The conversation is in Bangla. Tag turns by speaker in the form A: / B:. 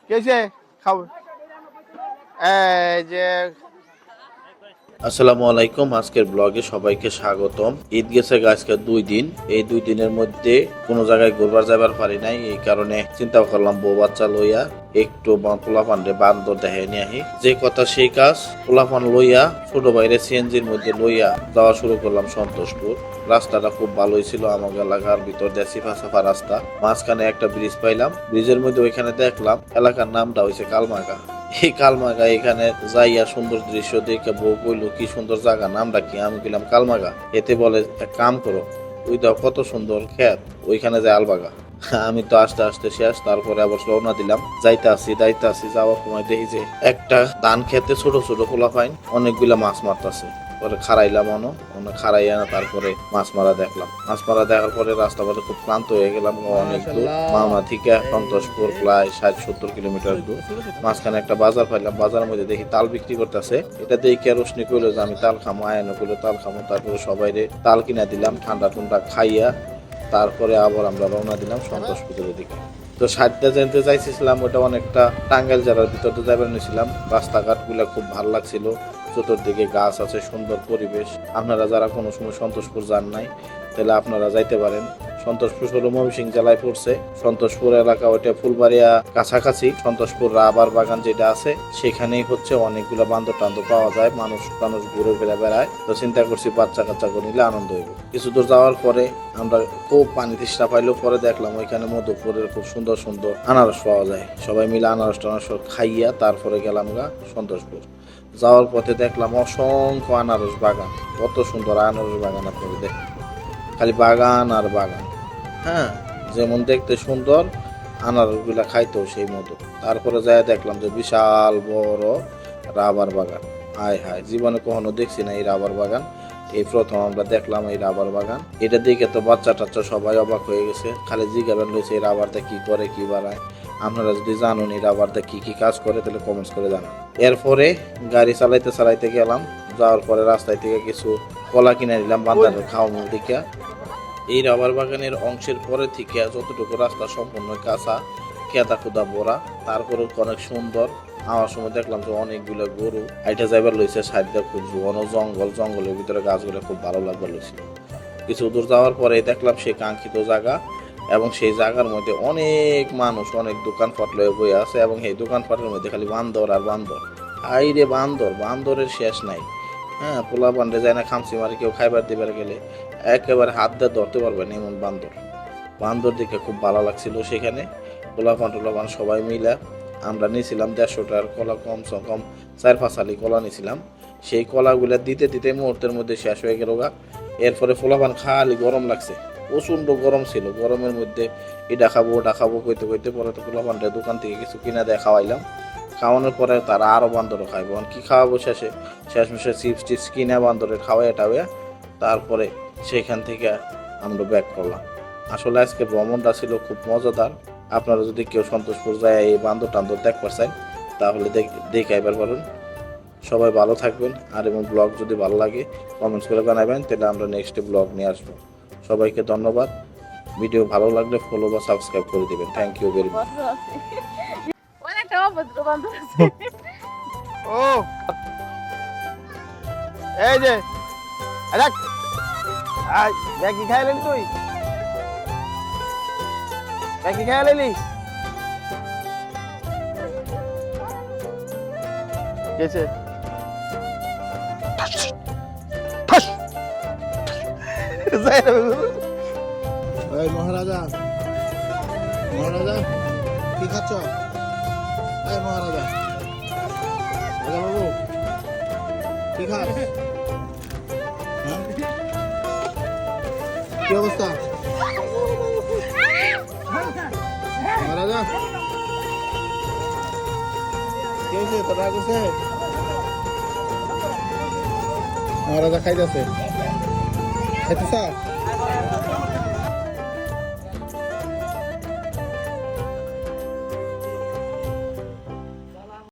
A: কেছে খাও এই যে
B: আসসালামু আলাইকুম। আজকের ব্লগে সবাইকে স্বাগতম। ঈদ গেছে আজকে 2 দিন। এই 2 দিনের মধ্যে কোনো জায়গায় ঘুরবার যাবার পারি নাই, এই কারণে চিন্তা করলাম বউ বাচ্চা লইয়া একটু পোলাপানরে বান্দর দেখে নিয়ে আহি। যে কথা সেই কাজ, পোলাপান লইয়া ছোট বাইরে সিএনজির মধ্যে লইয়া যাওয়া শুরু করলাম সন্তোষপুর। রাস্তাটা খুব ভালোই ছিল, আমাদের এলাকার ভিতর দিয়ে সিফা সাফা রাস্তা। মাঝখানে একটা ব্রিজ পাইলাম, ব্রিজের মধ্যে ওইখানে দেখলাম এলাকার নামটা হয়েছে কালমাগা। এই কালমাগা এখানে যাইয়া সুন্দর দৃশ্য দেখে বউ কইলো কি সুন্দর জায়গা, নামটা কি? আমি কইলাম কালমাগা। এতে বলে এক কাম করো, ওই দাও কত সুন্দর ক্ষেত, ওইখানে যায় আলবাগা। আমি তো আস্তে আস্তে শেষ, তারপরে আবার রওনা দিলাম। যাইতে আসি যাওয়ার সময় দেখি যে একটা ধান খেতে ছোট ছোট পোলা পাইন অনেকগুলা মাছ মারতাছে। পরে খারাইলাম খারাইয়া না, তারপরে মাছ মারা দেখলাম। মাছ মারা দেখার পরে রাস্তা পথে খুব ক্লান্ত হয়ে গেলাম। অনেক দূর, মাওনা থেকে সন্তোষপুর প্রায় 60-70 কিলোমিটার দূর। মাঝখানে একটা বাজার পাইলাম, বাজারের মধ্যে দেখি তাল বিক্রি করতেছে। এটা দেখে রোশনি কইলো যে আমি তাল খামো, আয়নো কইলো তাল খামো। তারপরে সবাইরে তাল কিনা দিলাম, ঠান্ডা টুন্ডা খাইয়া তারপরে আবার আমরা রওনা দিলাম সন্তোষপুরের দিকে। তো সাইডটা যেতে চাইছিলাম, ওটা অনেকটা টাঙ্গাইল জেলার ভিতরে যাবার নিয়েছিলাম। রাস্তাঘাট গুলা খুব ভালো লাগছিল, চতুর্দিকে গাছ আছে, সুন্দর পরিবেশ। আপনারা যারা কোনো সময় সন্তোষপুর যান নাই, তাহলে আপনারা যাইতে পারেন। সন্তোষপুর হলো ময়মনসিংহ জেলায় পড়ছে। সন্তোষপুর এলাকা ওইটা ফুলবাড়িয়া কাছাকাছি। সন্তোষপুর রাবার বাগান যেটা আছে, সেখানেই হচ্ছে অনেকগুলো বান্দর টান্দর পাওয়া যায়, মানুষ ঘুরে ফিরে বেড়ায়। তো চিন্তা করছি বাচ্চা কাচ্চা নিলে আনন্দ হইব। কিছু দূর যাওয়ার পরে আমরা খুব পানি তৃষ্ণা পাইলেও পরে দেখলাম ওইখানে মধুপুরের খুব সুন্দর সুন্দর আনারস পাওয়া যায়। সবাই মিলে আনারস টানারস খাইয়া তারপরে গেলাম গা সন্তোষপুর। যাওয়ার পথে দেখলাম অসংখ্য আনারস বাগান। কত সুন্দর আনারস বাগান, আপনারা দেখেন, খালি বাগান আর বাগান। হ্যাঁ, যেমন দেখতে সুন্দর, আনারস গুলা খাইতেও সেই মতো। তারপরে যাই দেখলাম যে বিশাল বড় রাবার বাগান। হায় হায়, জীবনে কখনো দেখছি না এই রাবার বাগান, এই প্রথম আমরা দেখলাম এই রাবার বাগান। এটা দেখে তো বাচ্চা টাচ্চা সবাই অবাক হয়ে গেছে, খালি জিজ্ঞাসা রয়েছে এই রাবারটা কি করে, কি বাড়ায়। আপনারা যদি জানুন এই রাবারটা কি কি কাজ করে, তাহলে কমেন্টস করে জানান। এরপরে গাড়ি চালাইতে গেলাম। যাওয়ার পরে রাস্তায় থেকে কিছু কলা কিনে নিলাম বান্দারের খাওয়ানোর দিকে। এই রাবার বাগানের অংশের পরে থেকে যতটুকু রাস্তা সম্পূর্ণ কাঁচা, খেতা খুদা ভরা, তারপরে অনেক সুন্দর। আমার সময় দেখলাম যে অনেকগুলো গরু আইটা যাইবার লইছে। সাইডটা খুব ঘন জঙ্গলের ভিতরে গাছগুলো খুব ভালো লাগবার লইছিল। কিছু দূর যাওয়ার পরে দেখলাম সেই কাঙ্ক্ষিত জায়গা, এবং সেই জায়গার মধ্যে অনেক মানুষ, অনেক দোকানপাট লয়ে বয়ে আছে, এবং এই দোকানপাটের মধ্যে খালি বান্দর আর বান্দর। আইরে বান্দরের শেষ নাই। হ্যাঁ, পোলা বান্ডে যায় না খামচি মারে, কেউ খাইবার দিবার গেলে একেবারে হাত দিয়ে ধরতে পারবেন এমন বান্দর দেখে খুব ভালো লাগছিল। সেখানে পোলাপান সবাই মিলে আমরা নিয়েছিলাম 150 টাকার কলা, কমসে কম 4-5 আলি কলা নিয়েছিলাম। সেই কলাগুলা দিতে মুহূর্তের মধ্যে শেষ হয়ে গেল গা। এরপরে পোলাপান খালি গরম লাগছে, প্রচন্ড গরম ছিল। গরমের মধ্যে এটা খাবো কইতে পরে তো পোলাপানটা দোকান থেকে কিছু কিনা দিয়ে খাওয়াইলাম। খাওয়ানোর পরে তারা আরো বান্দরও খাইবো, কি খাওয়াবো, শেষমেশে চিপস টিপস কিনা বান্দরের খাওয়াই টাওয়া। তারপরে সেখান থেকে আমরা ব্যাক করলাম। আসলে আজকে ভ্রমণটা ছিল খুব মজাদার। আপনারা যদি কেউ সন্তোষপুর যায় এই বান্দর টান্দর দেখবার চান, তাহলে দেখে আইবার পারেন। সবাই ভালো থাকবেন, আর এবং ব্লগ যদি ভালো লাগে কমেন্টস করে জানাবেন, তাহলে আমরা নেক্সট ব্লগ নিয়ে আসবো। সবাইকে ধন্যবাদ। ভিডিও ভালো লাগলে ফলো বা সাবস্ক্রাইব করে দিবেন। Thank you very much.
A: ও এই যে দেখ, কি খাইলি তুই? কি খাইলি? গেছে
C: মহারাজা কি খাচ্ছ? মহারাজা বাবু কি খাস? কি অবস্থা মহারাজা? কি হয়েছে তোর? রাগ হয়েছে? মহারাজা খাইতেছে, খাইতেছ?